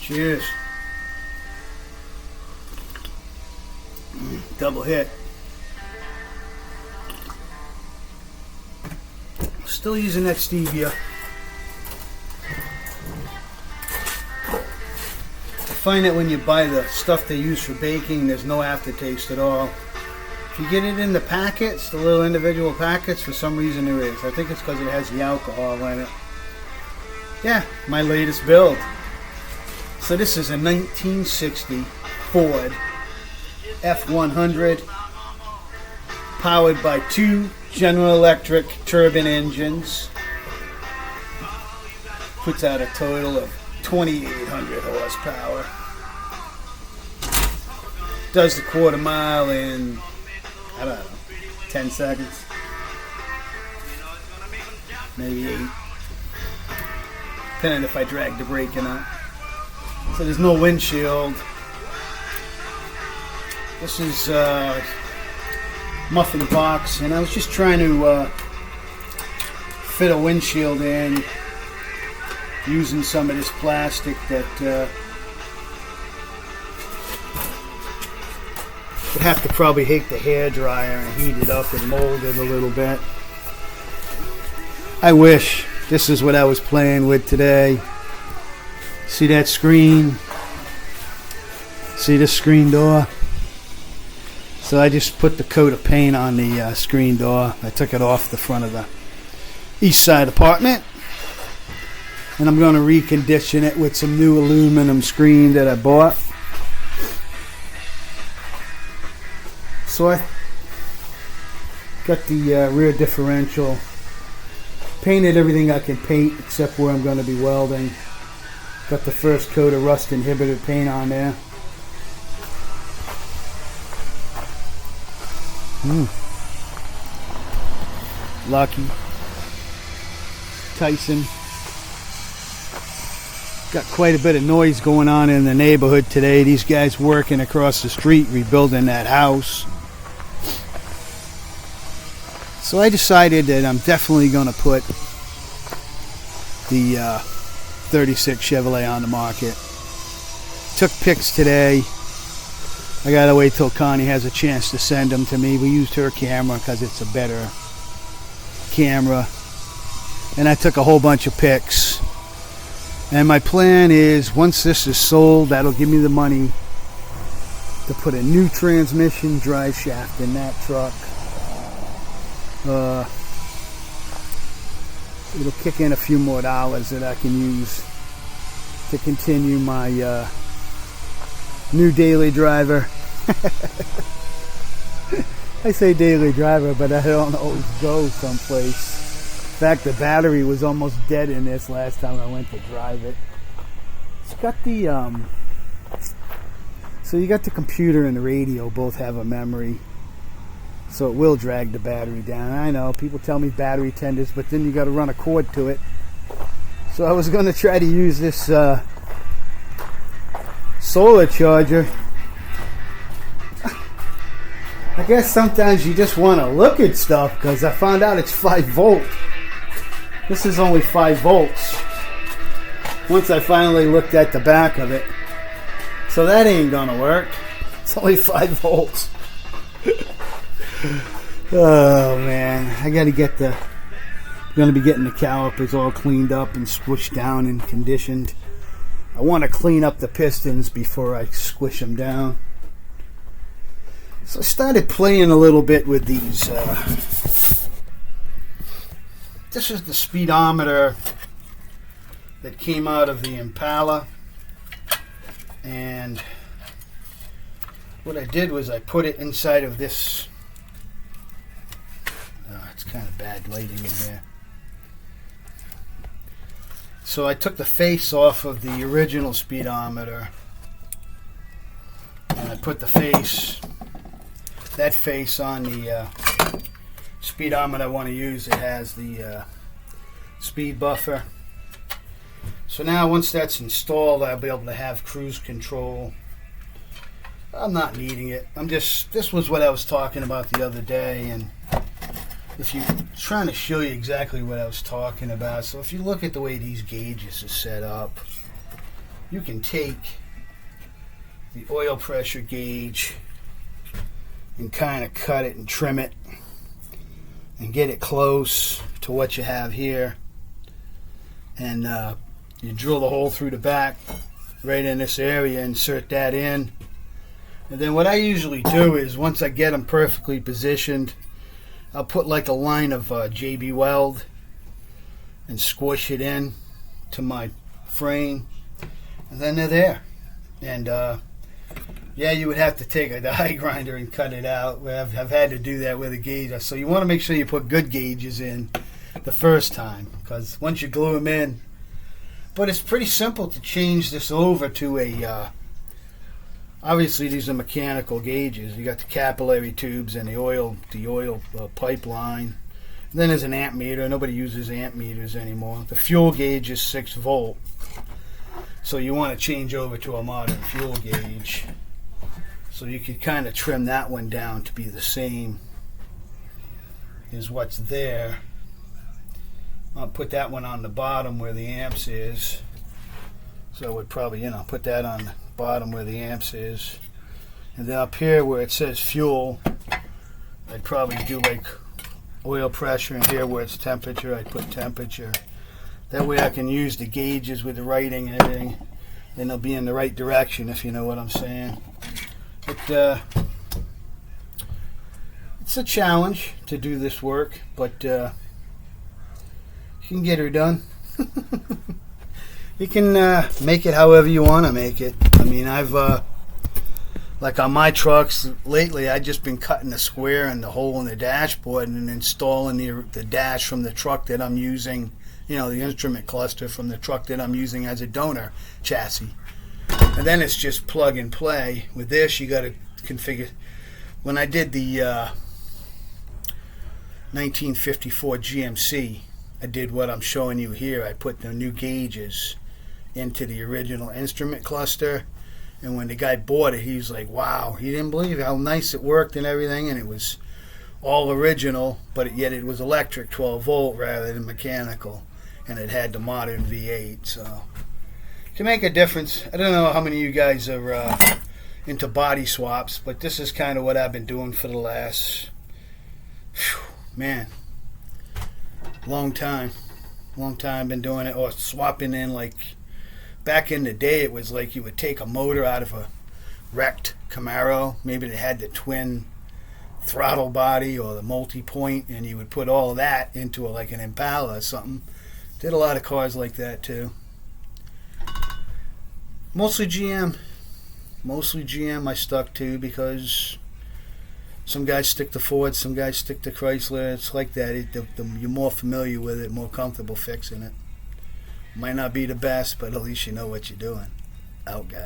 Cheers. Double hit. Still using that stevia. I find that when you buy the stuff they use for baking, there's no aftertaste at all. If you get it in the packets, the little individual packets, for some reason there is. I think it's because it has the alcohol in it. Yeah, my latest build. So this is a 1960 Ford F100 powered by two General Electric turbine engines. Puts out a total of 2,800 horsepower. Does the quarter mile in, I don't know, 10 seconds. Maybe 8. Depending if I drag the brake or not. So there's no windshield. This is muffin box, and I was just trying to fit a windshield in using some of this plastic that would have to probably take the hairdryer and heat it up and mold it a little bit. I wish this is what I was playing with today. See that screen? See this screen door? So I just put the coat of paint on the screen door. I took it off the front of the east side apartment. And I'm going to recondition it with some new aluminum screen that I bought. So I got the rear differential. Painted everything I can paint except where I'm going to be welding. Got the first coat of rust inhibitor paint on there. Lucky. Tyson. Got quite a bit of noise going on in the neighborhood today. These guys working across the street rebuilding that house. So I decided that I'm definitely going to put the 36 Chevrolet on the market. Took pics today. I gotta wait till Connie has a chance to send them to me. We used her camera because it's a better camera. And I took a whole bunch of pics. And my plan is, once this is sold, that'll give me the money to put a new transmission drive shaft in that truck. It'll kick in a few more dollars that I can use to continue my new daily driver. I say daily driver, but I don't always go someplace. In fact, the battery was almost dead in this last time I went to drive it. It's got the so you got the computer and the radio both have a memory, so it will drag the battery down. I know people tell me battery tenders, but then you got to run a cord to it. So I was going to try to use this solar charger. I guess sometimes you just want to look at stuff, because I found out it's 5 volt. This is only 5 volts. Once I finally looked at the back of it. So that ain't gonna work. It's only 5 volts. Oh man, I gotta get gonna be getting the calipers all cleaned up and squished down and conditioned. I want to clean up the pistons before I squish them down. So I started playing a little bit with these. This is the speedometer that came out of the Impala. And what I did was I put it inside of this. Oh, it's kind of bad lighting in here. So I took the face off of the original speedometer. And I put the face, that face on the speedometer I want to use. It has the speed buffer. So now once that's installed, I'll be able to have cruise control. I'm not needing it. This was what I was talking about the other day, and if you trying to show you exactly what I was talking about. So if you look at the way these gauges are set up, you can take the oil pressure gauge and kind of cut it and trim it and get it close to what you have here. And you drill the hole through the back right in this area, insert that in. And then what I usually do is, once I get them perfectly positioned, I'll put like a line of JB Weld and squish it in to my frame, and then they're there. And yeah, you would have to take a die grinder and cut it out. I've had to do that with a gauge. So you want to make sure you put good gauges in the first time, because once you glue them in. But it's pretty simple to change this over to a obviously these are mechanical gauges. You got the capillary tubes and the oil pipeline. And then there's an amp meter. Nobody uses amp meters anymore. The fuel gauge is 6 volt, so you want to change over to a modern fuel gauge. So you could kind of trim that one down to be the same as what's there. I'll put that one on the bottom where the amps is. So I would probably, put that on the bottom where the amps is. And then up here where it says fuel, I'd probably do like oil pressure, and here where it's temperature, I'd put temperature. That way I can use the gauges with the writing and everything, and they'll be in the right direction, if you know what I'm saying. But it's a challenge to do this work, but you can get her done. You can make it however you want to make it. I mean, I've like on my trucks lately, I've just been cutting a square in the hole in the dashboard and installing the dash from the truck that I'm using, the instrument cluster from the truck that I'm using as a donor chassis. And then it's just plug and play. With this, you got to configure. When I did the 1954 GMC, I did what I'm showing you here. I put the new gauges into the original instrument cluster, and when the guy bought it, he was like, wow, he didn't believe how nice it worked and everything, and it was all original, but yet it was electric 12 volt rather than mechanical, and it had the modern V8. So to make a difference, I don't know how many of you guys are into body swaps, but this is kind of what I've been doing for the last long time I've been doing it, or swapping in. Like back in the day, it was like you would take a motor out of a wrecked Camaro, maybe it had the twin throttle body or the multi-point, and you would put all of that into like an Impala or something. Did a lot of cars like that too. Mostly GM I stuck to, because some guys stick to Ford, some guys stick to Chrysler. It's like that. You're more familiar with it, more comfortable fixing it. Might not be the best, but at least you know what you're doing. Out, guys.